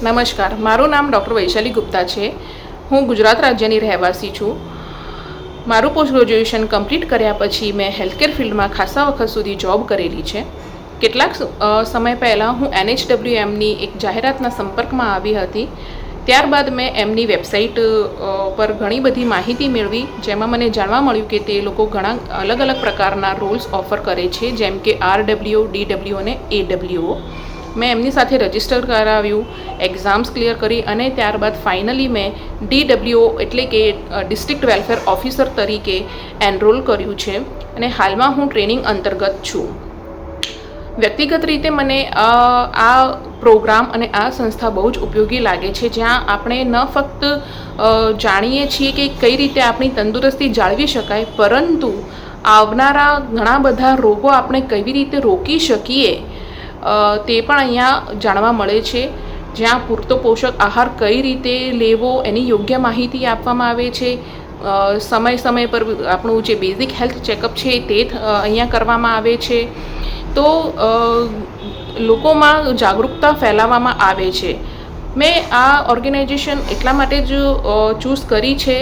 નમસ્કાર, મારું નામ ડૉક્ટર વૈશાલી ગુપ્તા છે. હું ગુજરાત રાજ્યની રહેવાસી છું. મારું પોસ્ટ ગ્રેજ્યુએશન કમ્પ્લીટ કર્યા પછી મેં હેલ્થકેર ફિલ્ડમાં ખાસા વખત સુધી જોબ કરેલી છે. કેટલાક સમય પહેલાં હું NHWMની એક જાહેરાતના સંપર્કમાં આવી હતી. ત્યારબાદ મેં એમની વેબસાઇટ પર ઘણી બધી માહિતી મેળવી, જેમાં મને જાણવા મળ્યું કે તે લોકો ઘણા અલગ અલગ પ્રકારના રોલ્સ ઓફર કરે છે, જેમ કે RWO, DWO અને AWO. મેં એમની સાથે રજિસ્ટર કરાવ્યું, એક્ઝામ્સ ક્લિયર કરી અને ત્યારબાદ ફાઇનલી મેં DWO એટલે કે ડિસ્ટ્રિક્ટ વેલફેર ઓફિસર તરીકે એનરોલ કર્યું છે અને હાલમાં હું ટ્રેનિંગ અંતર્ગત છું. વ્યક્તિગત રીતે મને આ પ્રોગ્રામ અને આ સંસ્થા બહુ જ ઉપયોગી લાગે છે, જ્યાં આપણે ન ફક્ત જાણીએ છીએ કે કઈ રીતે આપણી તંદુરસ્તી જાળવી શકાય, પરંતુ આવનારા ઘણા બધા રોગો આપણે કેવી રીતે રોકી શકીએ તે પણ અહીંયા જાણવા મળે છે. જ્યાં પૂરતો પોષક આહાર કઈ રીતે લેવો એની યોગ્ય માહિતી આપવામાં આવે છે. સમય સમય પર આપણું જે બેઝિક હેલ્થ ચેકઅપ છે તે અહીંયા કરવામાં આવે છે. તો લોકોમાં જાગૃતતા ફેલાવવામાં આવે છે. મેં આ ઓર્ગેનાઇઝેશન એટલા માટે જ ચૂઝ કરી છે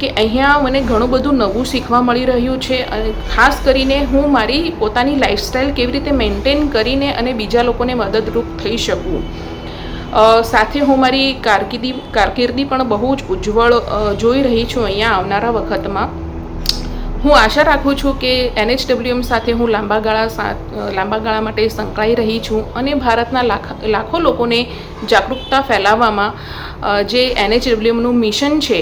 કે અહીંયા મને ઘણું બધું નવું શીખવા મળી રહ્યું છે અને ખાસ કરીને હું મારી પોતાની લાઈફસ્ટાઈલ કેવી રીતે મેન્ટેન કરીને અને બીજા લોકોને મદદરૂપ થઈ શકું. સાથે હું મારી કારકિર્દી પણ બહુ જ ઉજ્જવળ જોઈ રહી છું અહીંયા આવનારા વખતમાં. હું આશા રાખું છું કે NHWM સાથે હું લાંબા ગાળા માટે સંકળાઈ રહી છું અને ભારતના લાખો લોકોને જાગૃતતા ફેલાવવામાં જે NHWMનું મિશન છે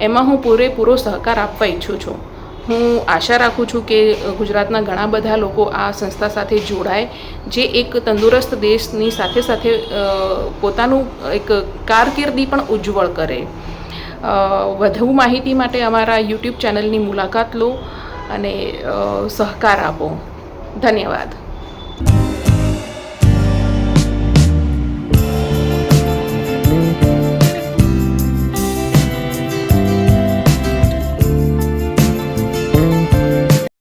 એમાં હું પૂરેપૂરો સહકાર આપવા ઈચ્છું છું. હું આશા રાખું છું કે ગુજરાતના ઘણા બધા લોકો આ સંસ્થા સાથે જોડાય, જે એક તંદુરસ્ત દેશની સાથે સાથે પોતાનું એક કારકિર્દી પણ ઉજ્જવળ કરે. વધુ માહિતી માટે અમારા YouTube ચેનલની મુલાકાત લો અને સહકાર આપો. ધન્યવાદ.